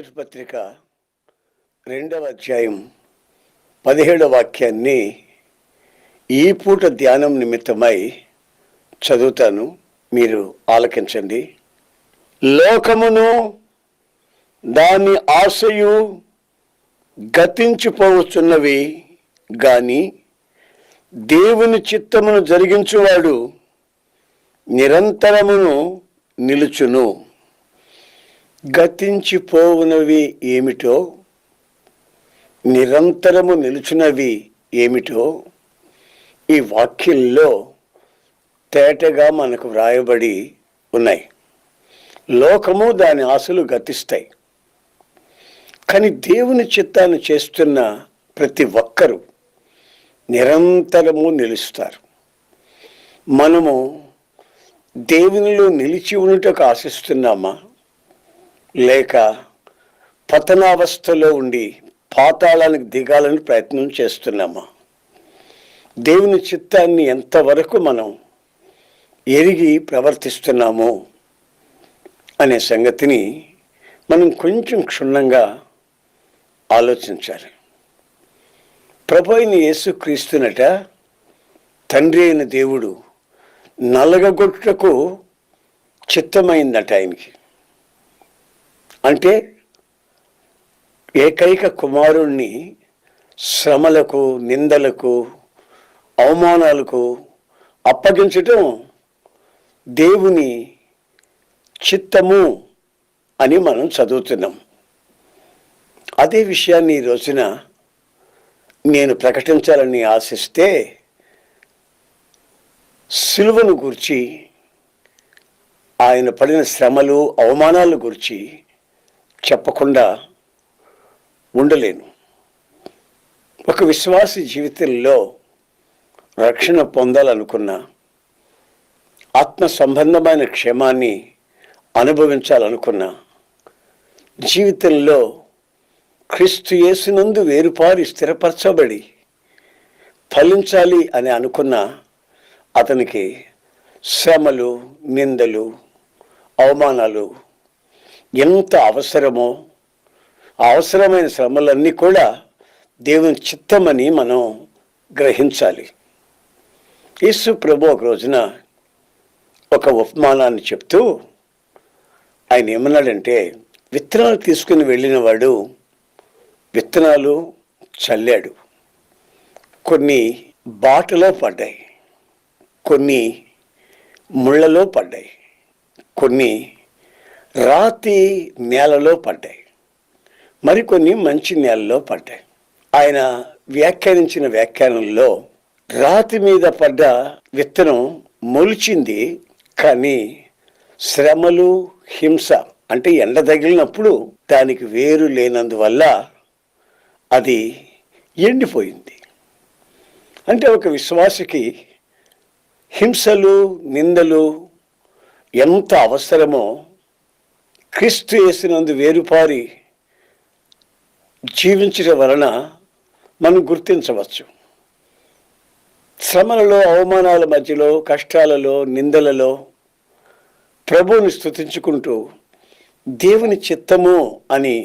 పత్రిక 2వ అధ్యాయం 17వ వాక్యాన్ని ఈ పూట ధ్యానం నిమిత్తమై చదువుతాను. మీరు ఆలకించండి. లోకమును దాని ఆశయు గతించిపోవచ్చున్నవి గాని దేవుని చిత్తమును జరిగించువాడు నిరంతరమును నిలుచును. గతించిపోవునవి ఏమిటో, నిరంతరము నిలుచున్నవి ఏమిటో ఈ వాక్యంలో తేటగా మనకు వ్రాయబడి ఉన్నాయి. లోకము దాని ఆశలు గతిస్తాయి, కానీ దేవుని చిత్తాన్ని చేస్తున్న ప్రతి ఒక్కరూ నిరంతరము నిలుస్తారు. మనము దేవునిలో నిలిచి ఉండటకు ఆశిస్తున్నామా, లేక పతనావస్థలో ఉండి పాతాళానికి దిగాలని ప్రయత్నం చేస్తున్నామా? దేవుని చిత్తాన్ని ఎంతవరకు మనం ఎరిగి ప్రవర్తిస్తున్నాము అనే సంగతిని మనం కొంచెం క్షుణ్ణంగా ఆలోచించాలి. ప్రభు అయిన యేసుక్రీస్తునట తండ్రి అయిన దేవుడు నలగగొట్టుటకు చిత్తమైందట ఆయనకి. అంటే ఏకైక కుమారుణ్ణి శ్రమలకు, నిందలకు, అవమానాలకు అప్పగించటం దేవుని చిత్తము అని మనం చదువుతున్నాం. అదే విషయాన్ని ఈ రోజున నేను ప్రకటించాలని ఆశిస్తే సిలువను గురించి, ఆయన పడిన శ్రమలు, అవమానాల గురించి చెప్పకుండా ఉండలేను. ఒక విశ్వాసి జీవితంలో రక్షణ పొందాలనుకున్నా, ఆత్మ సంబంధమైన క్షేమాన్ని అనుభవించాలనుకున్నా, జీవితంలో క్రీస్తు యేసునందు వేరుపారి స్థిరపరచబడి ఫలించాలి అని అనుకున్న అతనికి శ్రమలు, నిందలు, అవమానాలు ఎంత అవసరమో, అవసరమైన శ్రమలన్నీ కూడా దేవుని చిత్తమని మనం గ్రహించాలి. యేసు ప్రభు ఒక రోజున ఒక ఉపమానాన్ని చెప్తూ ఆయన ఏమన్నాడంటే, విత్తనాలు తీసుకుని వెళ్ళిన వాడు విత్తనాలు చల్లాడు. కొన్ని బాటలో పడ్డాయి, కొన్ని ముళ్ళలో పడ్డాయి, కొన్ని రాతి నేలలో పడ్డాయి, మరికొన్ని మంచి నేలలో పడ్డాయి. ఆయన వ్యాఖ్యానించిన వ్యాఖ్యానంలో రాతి మీద పడ్డ విత్తనం మొలిచింది, కానీ శ్రమలు, హింస అంటే ఎండ తగిలినప్పుడు దానికి వేరు లేనందువల్ల అది ఎండిపోయింది. అంటే ఒక విశ్వాసికి హింసలు, నిందలు ఎంత అవసరమో క్రీస్తు యేసునందు వేరుపారి జీవించడం వలన మనం గుర్తించవచ్చు. శ్రమలలో, అవమానాల మధ్యలో, కష్టాలలో, నిందలలో ప్రభువుని స్తుతించుకుంటూ దేవుని చిత్తము అని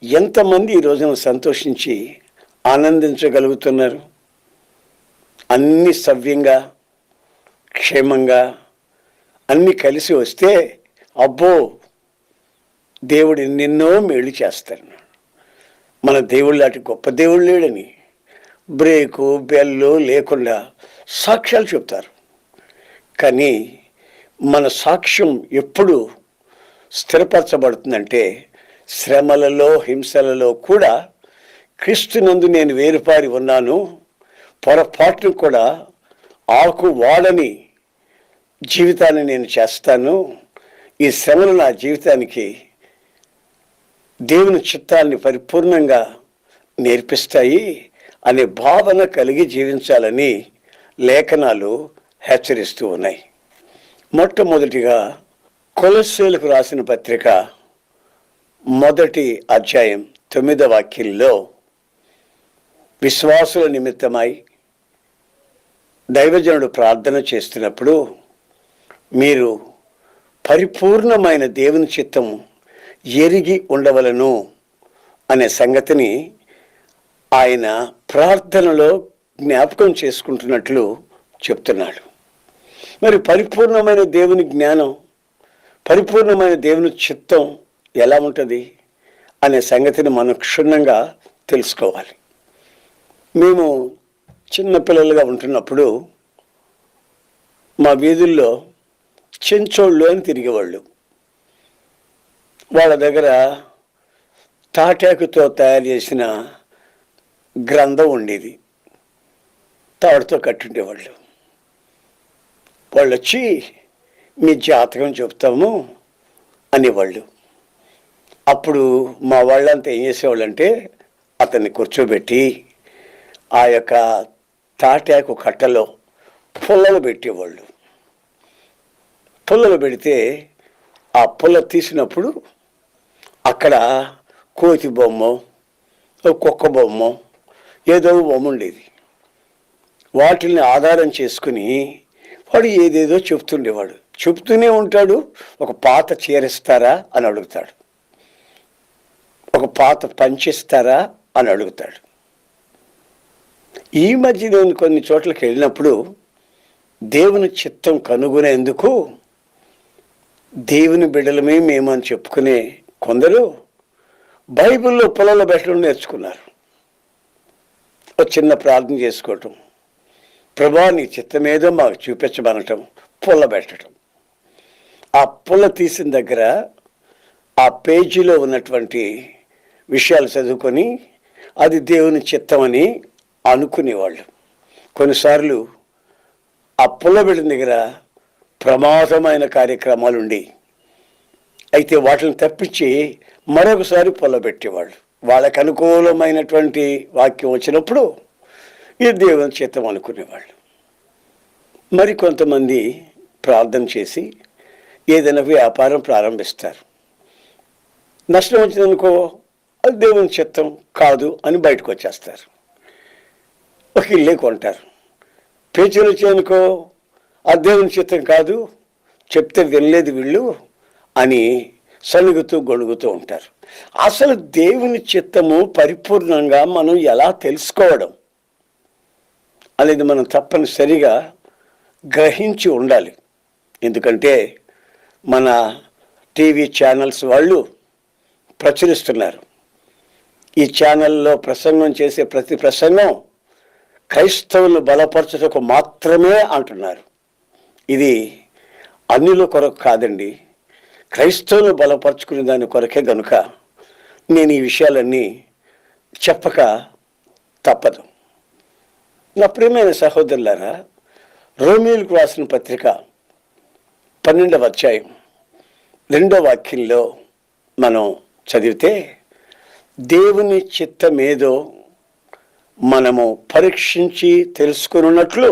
ఎంతమంది ఈ రోజున సంతోషించి ఆనందించగలుగుతున్నారు? అన్నీ సవ్యంగా, క్షేమంగా అన్నీ కలిసి వస్తే అబ్బో, దేవుడు ఎన్నెన్నో మేలు చేస్తాడు, మన దేవుడు లాంటి గొప్ప దేవుడు లేడని బ్రేకు బెల్లు లేకుండా సాక్ష్యాలు చెప్తారు. కానీ మన సాక్ష్యం ఎప్పుడు స్థిరపరచబడుతుందంటే, శ్రమలలో, హింసలలో కూడా క్రీస్తునందు నేను వేరుపారి ఉన్నాను, పొరపాటును కూడా ఆకు వాడని జీవితాన్ని నేను చేస్తాను, ఈ శ్రమలు నా జీవితానికి దేవుని చిత్తాన్ని పరిపూర్ణంగా నేర్పిస్తాయి అనే భావన కలిగి జీవించాలని లేఖనాలు హెచ్చరిస్తూ ఉన్నాయి. మొట్టమొదటిగా కొలస్సీయులకు రాసిన పత్రిక 1వ అధ్యాయం 9వ వాక్యంలో విశ్వాసుల నిమిత్తమై దైవజనుడు ప్రార్థన చేస్తున్నప్పుడు మీరు పరిపూర్ణమైన దేవుని చిత్తము ఎరిగి ఉండవలను అనే సంగతిని ఆయన ప్రార్థనలో జ్ఞాపకం చేసుకుంటున్నట్లు చెప్తున్నాడు. మరి పరిపూర్ణమైన దేవుని జ్ఞానం, పరిపూర్ణమైన దేవుని చిత్తం ఎలా ఉంటుంది అనే సంగతిని మనం క్షుణ్ణంగా తెలుసుకోవాలి. మేము చిన్నపిల్లలుగా ఉంటున్నప్పుడు మా వీధుల్లో చెంచోళ్ళు అని తిరిగేవాళ్ళు. వాళ్ళ దగ్గర తాటాకుతో తయారు చేసిన గ్రంథం ఉండేది, తాడుతో కట్టుండేవాళ్ళు. వాళ్ళు వచ్చి మీ జాతకం చెప్తాము అనేవాళ్ళు. అప్పుడు మా వాళ్ళంతా ఏం చేసేవాళ్ళంటే అతన్ని కూర్చోబెట్టి ఆ యొక్క తాటాకు కట్టలో పుల్లలు పెట్టేవాళ్ళు. పుల్లలు పెడితే ఆ పుల్ల తీసినప్పుడు అక్కడ కోతి బొమ్మ, కుక్క బొమ్మ, ఏదో బొమ్మ ఉండేది. వాటిని ఆధారం చేసుకుని వాడు ఏదేదో చెప్తుండేవాడు. చెప్తూనే ఉంటాడు. ఒక పాత చీరిస్తారా అని అడుగుతాడు, ఒక పాత పంచిస్తారా అని అడుగుతాడు. ఈ మధ్య నేను కొన్ని చోట్లకి వెళ్ళినప్పుడు దేవుని చిత్తం కనుగొనేందుకు దేవుని బిడ్డలమే మేము అని చెప్పుకునే కొందరు బైబిల్లో పొలాల్లో పెట్టడం నేర్చుకున్నారు. ఒక చిన్న ప్రార్థన చేసుకోవటం, ప్రభా నీ చిత్తమేదో మాకు చూపించమనటం, పుల్ల పెట్టడం. ఆ పుల్ల తీసిన దగ్గర ఆ పేజీలో ఉన్నటువంటి విషయాలు చదువుకొని అది దేవుని చిత్తమని అనుకునేవాళ్ళు. కొన్నిసార్లు ఆ పుల్ల పెట్టిన దగ్గర ప్రమాదమైన కార్యక్రమాలు ఉండి అయితే వాటిని తప్పించి మరొకసారి పుల్ల పెట్టేవాళ్ళు. వాళ్ళకు అనుకూలమైనటువంటి వాక్యం వచ్చినప్పుడు ఇది దేవుని చిత్తం అనుకునేవాళ్ళు. మరి కొంతమంది ప్రార్థన చేసి ఏదైనా వ్యాపారం ప్రారంభిస్తారు. నష్టం వచ్చిందనుకో అది దేవుని చిత్తం కాదు అని బయటకు వచ్చేస్తారు. ఒక ఇల్లే కొంటారు. పేచీలు వచ్చాయనుకో అది దేవుని చిత్తం కాదు, చెప్తే వినలేదు వీళ్ళు అని సలుగుతూ గొణుగుతూ ఉంటారు. అసలు దేవుని చిత్తము పరిపూర్ణంగా మనం ఎలా తెలుసుకోవడం అనేది మనం తప్పనిసరిగా గ్రహించి ఉండాలి. ఎందుకంటే మన టీవీ ఛానల్స్ వాళ్ళు ప్రచురిస్తున్నారు. ఈ ఛానల్లో ప్రసంగం చేసే ప్రతి ప్రసంగం క్రైస్తవులను బలపరచుటకు మాత్రమే అంటున్నారు. ఇది అన్యుల కొరకు కాదండి, క్రైస్తవులను బలపరుచుకునే దాని కొరకే గనుక నేను ఈ విషయాలన్నీ చెప్పక తప్పదు. నా ప్రియమైన సహోదరులారా, రోమీయులకు రాసిన పత్రిక 12వ అధ్యాయం 2వ వాక్యంలో మనం చదివితే దేవుని చిత్తమేదో మనము పరీక్షించి తెలుసుకున్నట్లు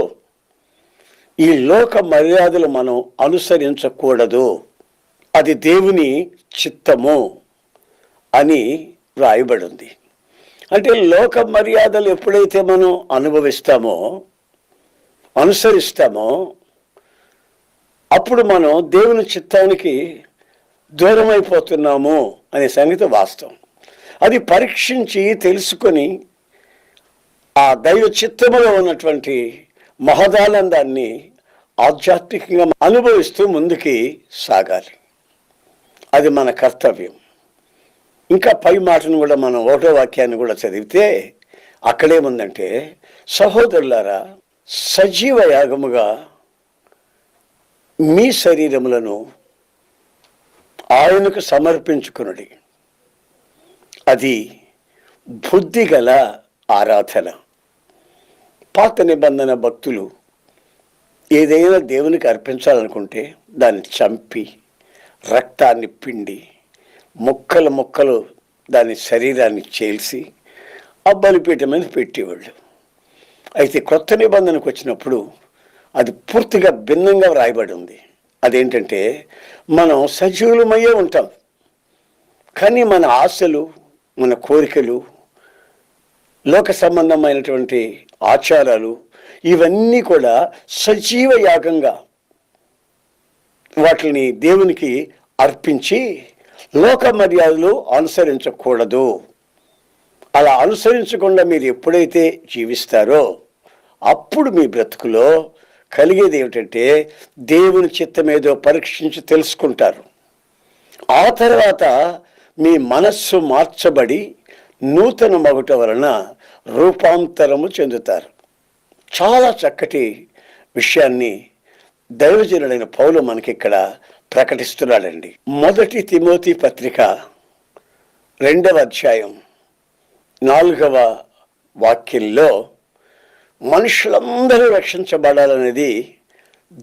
ఈ లోక మర్యాదలు మనం అనుసరించకూడదు, అది దేవుని చిత్తము అని రాయబడింది. అంటే లోక మర్యాదలు ఎప్పుడైతే మనం అనుభవిస్తామో, అనుసరిస్తామో అప్పుడు మనం దేవుని చిత్తానికి దూరం అయిపోతున్నాము అనే సంగతి వాస్తవం. అది పరీక్షించి తెలుసుకొని ఆ దైవ చిత్తములో ఉన్నటువంటి మహదానందాన్ని ఆధ్యాత్మికంగా అనుభవిస్తూ ముందుకి సాగాలి. అది మన కర్తవ్యం. ఇంకా పై మాటను కూడా మనం 1వ వాక్యాన్ని కూడా చదివితే అక్కడేముందంటే, సహోదరులారా సజీవ యాగముగా మీ శరీరములను ఆయనకు సమర్పించుకునుడి, అది బుద్ధిగల ఆరాధన. పాత నిబంధన భక్తులు ఏదైనా దేవునికి అర్పించాలనుకుంటే దాన్ని చంపి రక్తాన్ని పిండి ముక్కలు ముక్కలు దాని శరీరాన్ని చేల్చి ఆ బలిపీఠం మీద పెట్టేవాళ్ళు. అయితే కొత్త నిబంధనకు వచ్చినప్పుడు అది పూర్తిగా భిన్నంగా వ్రాయబడి ఉంది. అదేంటంటే, మనం సజీవులమయ్యే ఉంటాం, కానీ మన ఆశలు, మన కోరికలు, లోక సంబంధమైనటువంటి ఆచారాలు ఇవన్నీ కూడా సజీవ యాగంగా వాటిని దేవునికి అర్పించి లోక మర్యాదలు అనుసరించకూడదు. అలా అనుసరించకుండా మీరు ఎప్పుడైతే జీవిస్తారో అప్పుడు మీ బ్రతుకులో కలిగేది ఏమిటంటే దేవుని చిత్తమేదో పరీక్షించి తెలుసుకుంటారు. ఆ తర్వాత మీ మనస్సు మార్చబడి నూతన మగుట వలన రూపాంతరము చెందుతారు. చాలా చక్కటి విషయాన్ని దైవజనుడైన పౌలు మనకిక్కడ ప్రకటిస్తున్నాడండి. 1 తిమోతి పత్రిక 2వ అధ్యాయం 4వ వాక్యంలో మనుషులందరూ రక్షించబడాలనేది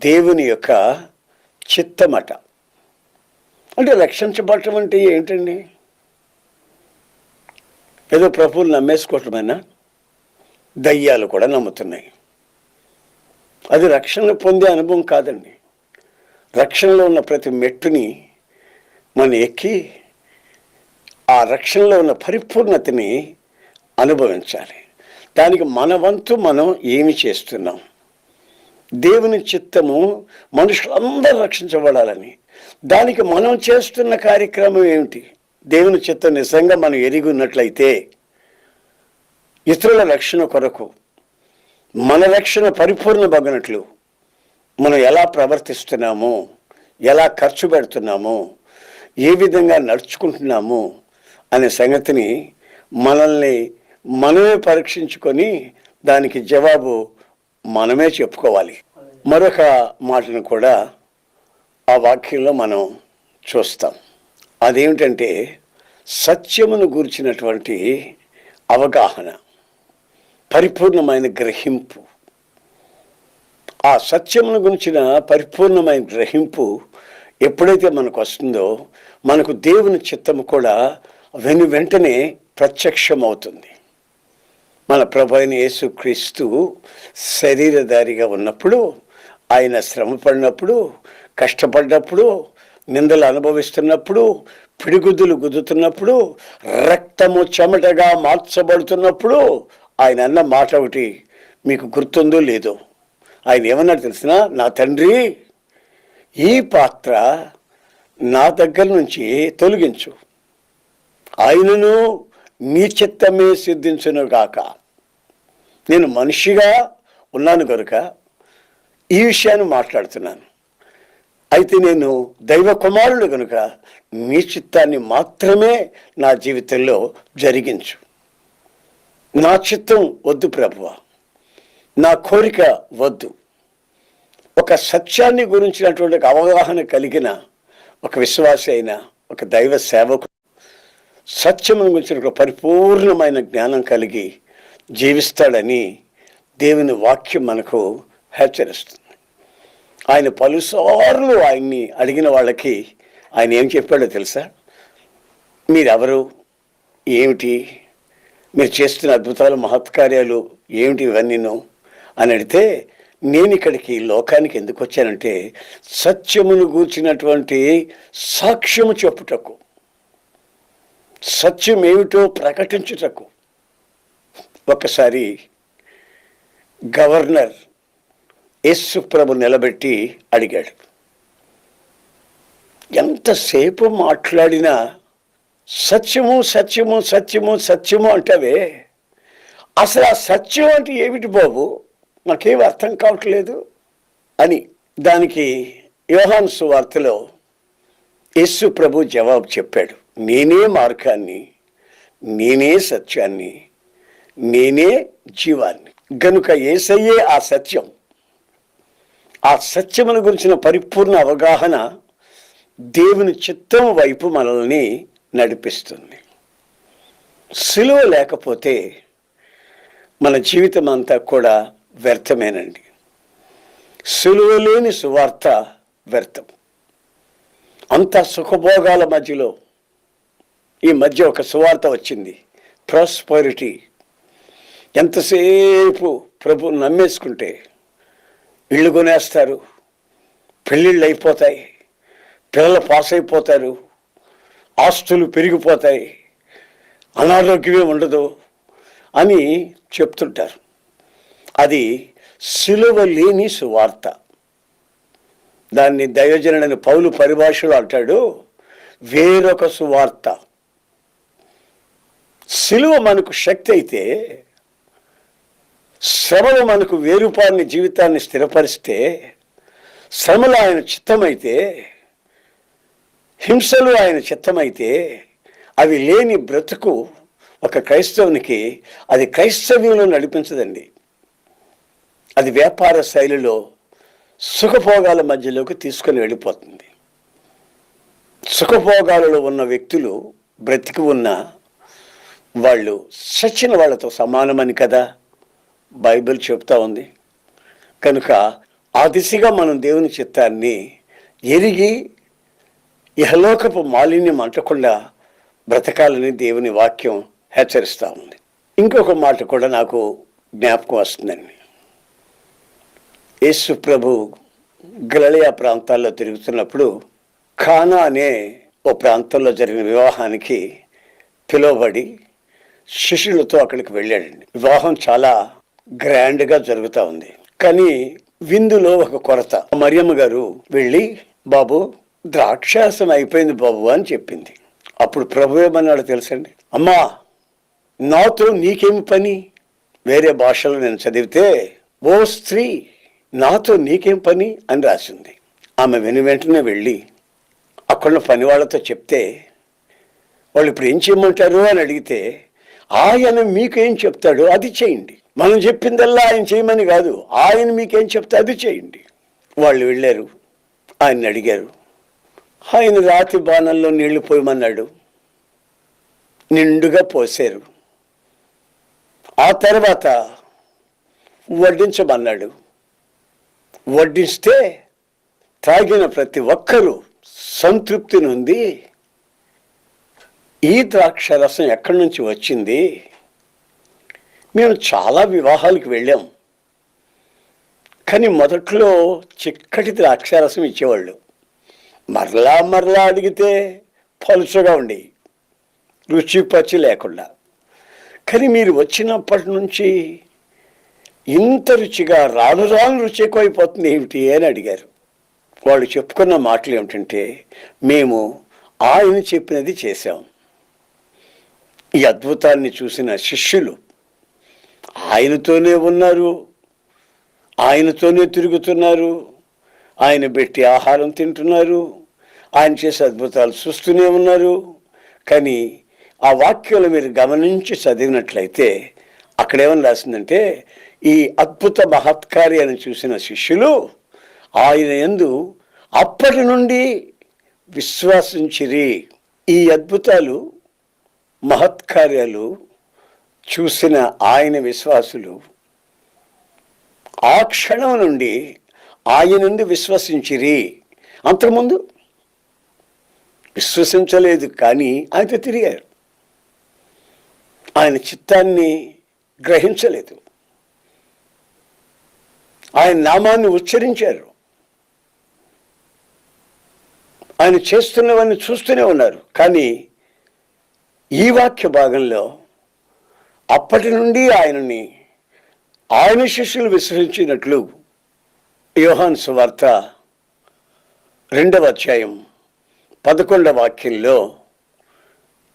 దేవుని యొక్క చిత్తమట. అంటే రక్షించబడటం అంటే ఏంటండి? ఏదో ప్రభువుని నమ్మేసుకోవటమైనా? దయ్యాలు కూడా నమ్ముతున్నాయి. అది రక్షణ పొందే అనుభవం కాదండి. రక్షణలో ఉన్న ప్రతి మెట్టుని మనం ఎక్కి ఆ రక్షణలో ఉన్న పరిపూర్ణతని అనుభవించాలి. దానికి మన వంతు మనం ఏమి చేస్తున్నాం? దేవుని చిత్తము మనుషులందరూ రక్షించబడాలని. దానికి మనం చేస్తున్న కార్యక్రమం ఏమిటి? దేవుని చిత్తం నిజంగా మనం ఎరిగి ఉన్నట్లయితే ఇతరుల రక్షణ కొరకు మన రక్షణ పరిపూర్ణమగినట్లు మనం ఎలా ప్రవర్తిస్తున్నాము, ఎలా ఖర్చు పెడుతున్నాము, ఏ విధంగా నడుచుకుంటున్నాము అనే సంగతిని మనల్ని మనమే పరీక్షించుకొని దానికి జవాబు మనమే చెప్పుకోవాలి. మరొక మాటను కూడా ఆ వాక్యంలో మనం చూస్తాం. అదేమిటంటే సత్యమును గూర్చినటువంటి అవగాహన, పరిపూర్ణమైన గ్రహింపు. ఆ సత్యమును గురించిన పరిపూర్ణమైన గ్రహింపు ఎప్పుడైతే మనకు వస్తుందో మనకు దేవుని చిత్తము కూడా వెంటనే ప్రత్యక్షమవుతుంది. మన ప్రభు అయిన యేసుక్రీస్తు శరీరధారిగా ఉన్నప్పుడు, ఆయన శ్రమ పడినప్పుడు, కష్టపడ్డప్పుడు, నిందలు అనుభవిస్తున్నప్పుడు, పిడిగుద్దులు గుద్దుతున్నప్పుడు, రక్తము చెమటగా మార్చబడుతున్నప్పుడు ఆయన అన్న మాట ఒకటి మీకు గుర్తుందో లేదో? ఆయన ఏమన్నాడు తెలిసిన? నా తండ్రి, ఈ పాత్ర నా దగ్గర నుంచి తొలగించు, ఆయనను నీ చిత్తమే సిద్ధించును గాక. నేను మనిషిగా ఉన్నాను కనుక ఈ విషయాన్ని మాట్లాడుతున్నాను. అయితే నేను దైవ కుమారుడు కనుక నీ చిత్తాన్ని మాత్రమే నా జీవితంలో జరిగించు. నా చిత్తం వద్దు ప్రభువా, నా కోరిక వద్దు. ఒక సత్యాన్ని గురించినటువంటి అవగాహన కలిగిన ఒక విశ్వాసి అయిన ఒక దైవ సేవకు సత్యమును గురించిన పరిపూర్ణమైన జ్ఞానం కలిగి జీవిస్తాడని దేవుని వాక్యం మనకు హెచ్చరిస్తుంది. ఆయన పలుసార్లు ఆయన్ని అడిగిన వాళ్ళకి ఆయన ఏం చెప్పాడో తెలుసా? మీరెవరు, ఏమిటి, మీరు చేస్తున్న అద్భుతాలు మహత్కార్యాలు ఏమిటి ఇవన్నీను అని అడిగితే, నేను ఇక్కడికి లోకానికి ఎందుకు వచ్చానంటే సత్యమును గూర్చినటువంటి సాక్ష్యము చెప్పుటకు, సత్యం ఏమిటో ప్రకటించుటకు. ఒకసారి గవర్నర్ యేసు ప్రభు నిలబెట్టి అడిగాడు, ఎంతసేపు మాట్లాడినా సత్యము సత్యము సత్యము సత్యము అంటావే, అసలు ఆ సత్యం అంటే ఏమిటి బాబు, నాకేం అర్థం కావట్లేదు అని. దానికి యోహాను సువార్తలో యేసు ప్రభు జవాబు చెప్పాడు, నేనే మార్గాన్ని, నేనే సత్యాన్ని, నేనే జీవాన్ని. గనుక యేసయ్యే ఆ సత్యం. ఆ సత్యమును గురించిన పరిపూర్ణ అవగాహన దేవుని చిత్తం వైపు మనల్ని నడిపిస్తుంది. సిలువ లేకపోతే మన జీవితం అంతా కూడా వ్యర్థమేనండి. సిలువ లేని సువార్త వ్యర్థం. అంత సుఖభోగాల మధ్యలో ఈ మధ్య ఒక సువార్త వచ్చింది, ప్రాస్పరిటీ. ఎంతసేపు ప్రభు నమ్మేసుకుంటే ఇళ్ళు కొనేస్తారు, పెళ్ళిళ్ళు అయిపోతాయి, పిల్లలు పాస్ అయిపోతారు, ఆస్తులు పెరిగిపోతాయి, అనారోగ్యమే ఉండదు అని చెప్తుంటారు. అది సిలువ లేని సువార్త. దాన్ని దైవజనుడైన పౌలు పరిభాషలో అంటాడు, వేరొక సువార్త. సిలువ మనకు శక్తి అయితే, శ్రమలు మనకు వేరుపారిని జీవితాన్ని స్థిరపరిస్తే, శ్రమలు ఆయన చిత్తమైతే, హింసలు ఆయన చిత్తమైతే, అవి లేని బ్రతుకు ఒక క్రైస్తవునికి అది క్రైస్తవ్యంలో నడిపించదండి. అది వ్యాపార శైలిలో సుఖభోగాల మధ్యలోకి తీసుకొని వెళ్ళిపోతుంది. సుఖభోగాలలో ఉన్న వ్యక్తులు బ్రతికి ఉన్న వాళ్ళు చచ్చిన వాళ్ళతో సమానమని కదా బైబిల్ చెప్తా ఉంది. కనుక ఆ దిశగా మనం దేవుని చిత్తాన్ని ఎరిగి ఇహలోకపు మాలిన్యం అంటకుండా బ్రతకాలని దేవుని వాక్యం హెచ్చరిస్తూ ఉంది. ఇంకొక మాట కూడా నాకు జ్ఞాపకం వస్తుందండి. యేసు ప్రభు గలిలయ ప్రాంతాల్లో తిరుగుతున్నప్పుడు కానా అనే ఓ ప్రాంతంలో జరిగిన వివాహానికి పిలువబడి శిష్యులతో అక్కడికి వెళ్ళాడండి. వివాహం చాలా గ్రాండ్గా జరుగుతూ ఉంది. కానీ విందులో ఒక కొరత. మరియమ్మ గారు వెళ్ళి, బాబు ద్రాక్షాసం అయిపోయింది బాబు అని చెప్పింది. అప్పుడు ప్రభు ఏమన్నాడు తెలుసండి? అమ్మా, నాతో నీకేమి పని? వేరే భాషలో నేను చదివితే, ఓ స్త్రీ నాతో నీకేం పని అని రాసింది. ఆమె వెంటనే వెళ్ళి అక్కడ పని వాళ్ళతో చెప్తే, వాళ్ళు ఇప్పుడు ఏం చేయమంటారు అని అడిగితే, ఆయన మీకేం చెప్తాడో అది చేయండి, మనం చెప్పిందల్లా ఆయన చేయమని కాదు, ఆయన మీకేం చెప్తే అది చేయండి. వాళ్ళు వెళ్ళారు, ఆయన్ని అడిగారు. ఆయన రాతి బాణంలో నీళ్లు పోయమన్నాడు, నిండుగా పోసారు. ఆ తర్వాత వడ్డించమన్నాడు. వడ్డిస్తే తాగిన ప్రతి ఒక్కరూ సంతృప్తి నొంది, ఈ ద్రాక్ష రసం ఎక్కడి నుంచి వచ్చింది? మేము చాలా వివాహాలకు వెళ్ళాం, కానీ మొదట్లో చిక్కటి ద్రాక్షారసం ఇచ్చేవాళ్ళు. మరలా మరలా అడిగితే పలుచగా ఉండి రుచి పచ్చి లేకుండా. కానీ మీరు వచ్చినప్పటి నుంచి ఇంత రుచిగా రాను రాను రుచి ఎక్కువైపోతుంది ఏమిటి అని అడిగారు. వాళ్ళు చెప్పుకున్న మాటలు ఏమిటంటే, మేము ఆయన చెప్పినది చేశాం. ఈ అద్భుతాన్ని చూసిన శిష్యులు ఆయనతోనే ఉన్నారు, ఆయనతోనే తిరుగుతున్నారు, ఆయన పెట్టి ఆహారం తింటున్నారు, ఆయన చేసే అద్భుతాలు చూస్తూనే ఉన్నారు. కానీ ఆ వాక్యాలు మీరు గమనించి చదివినట్లయితే అక్కడేమని రాసిందంటే, ఈ అద్భుత మహత్కార్యాన్ని చూసిన శిష్యులు ఆయన యందు అప్పటి నుండి విశ్వాసించిరి. ఈ అద్భుతాలు మహత్కార్యాలు చూసిన ఆయన విశ్వాసులు ఆ క్షణం నుండి ఆయన నుండి విశ్వసించిరి. అంతకుముందు విశ్వసించలేదు, కానీ ఆయనతో తిరిగారు. ఆయన చిత్తాన్ని గ్రహించలేదు, ఆయన నామాన్ని ఉచ్చరించారు, ఆయన చేస్తున్నవన్నీ చూస్తూనే ఉన్నారు. కానీ ఈ వాక్య భాగంలో అప్పటి నుండి ఆయన శిష్యులు విశ్వసించినట్లు యోహాను సువార్త 2వ అధ్యాయం 11వ వాక్యంలో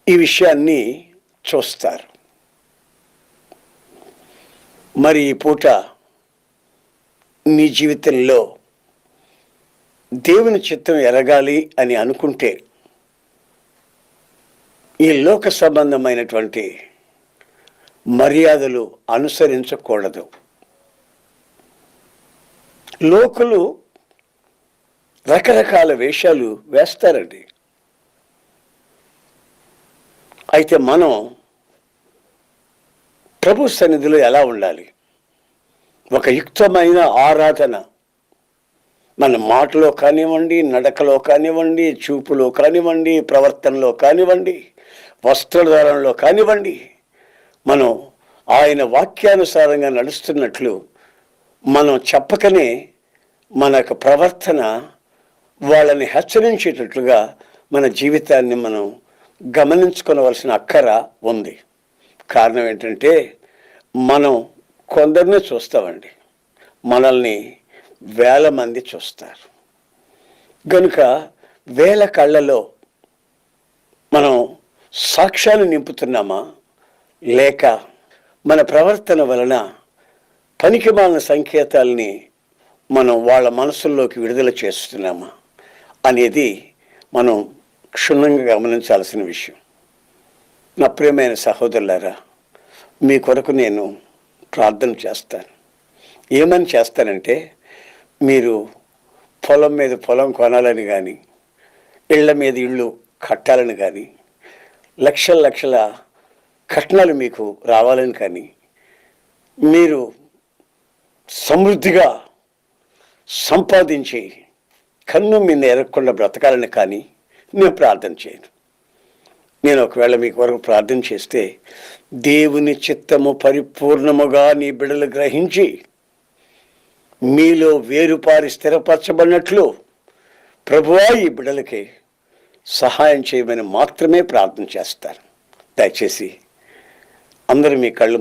ఈ విషయాన్ని చూస్తారు. మరి ఈ పూట నీ జీవితంలో దేవుని చిత్తం ఎరగాలి అని అనుకుంటే ఈ లోక సంబంధమైనటువంటి మర్యాదలు అనుసరించకూడదు. లోకులు రకరకాల వేషాలు వేస్తారండి. అయితే మనం ప్రభు సన్నిధిలో ఎలా ఉండాలి? ఒక యుక్తమైన ఆరాధన మన మాటలో కానివ్వండి, నడకలో కానివ్వండి, చూపులో కానివ్వండి, ప్రవర్తనలో కానివ్వండి, వస్త్రధారణలో కానివ్వండి, మనం ఆయన వాక్యానుసారంగా నడుస్తున్నట్లు మనం చెప్పకనే మన యొక్క ప్రవర్తన వాళ్ళని హెచ్చరించేటట్లుగా మన జీవితాన్ని మనం గమనించుకోవలసిన అక్కర ఉంది. కారణం ఏంటంటే, మనం కొందరినే చూస్తామండి, మనల్ని వేల మంది చూస్తారు. కనుక వేల కళ్ళలో మనం సాక్ష్యాలు నింపుతున్నామా, లేక మన ప్రవర్తన వలన పనికిమాలిన సంకేతాలని మనం వాళ్ళ మనసుల్లోకి విడుదల చేస్తున్నామా అనేది మనం క్షుణ్ణంగా గమనించాల్సిన విషయం. నా ప్రియమైన సహోదరులారా, మీ కొరకు నేను ప్రార్థన చేస్తాను. ఏమని చేస్తానంటే, మీరు పొలం మీద పొలం కొనాలని కానీ, ఇళ్ల మీద ఇళ్ళు కట్టాలని కానీ, లక్షల లక్షల కట్నాలు మీకు రావాలని కానీ, మీరు సమృద్ధిగా సంపాదించి కన్ను మీద ఎరగకుండా బ్రతకాలని కానీ నేను ప్రార్థన చేయను. నేను ఒకవేళ మీ కొరకు ప్రార్థన చేస్తే, దేవుని చిత్తము పరిపూర్ణముగా నీ బిడ్డలు గ్రహించి మీలో వేరుపారి స్థిరపరచబడినట్లు ప్రభువా ఈ బిడ్డలకి సహాయం చేయమని మాత్రమే ప్రార్థన చేస్తారు. దయచేసి అందరూ మీ కళ్ళు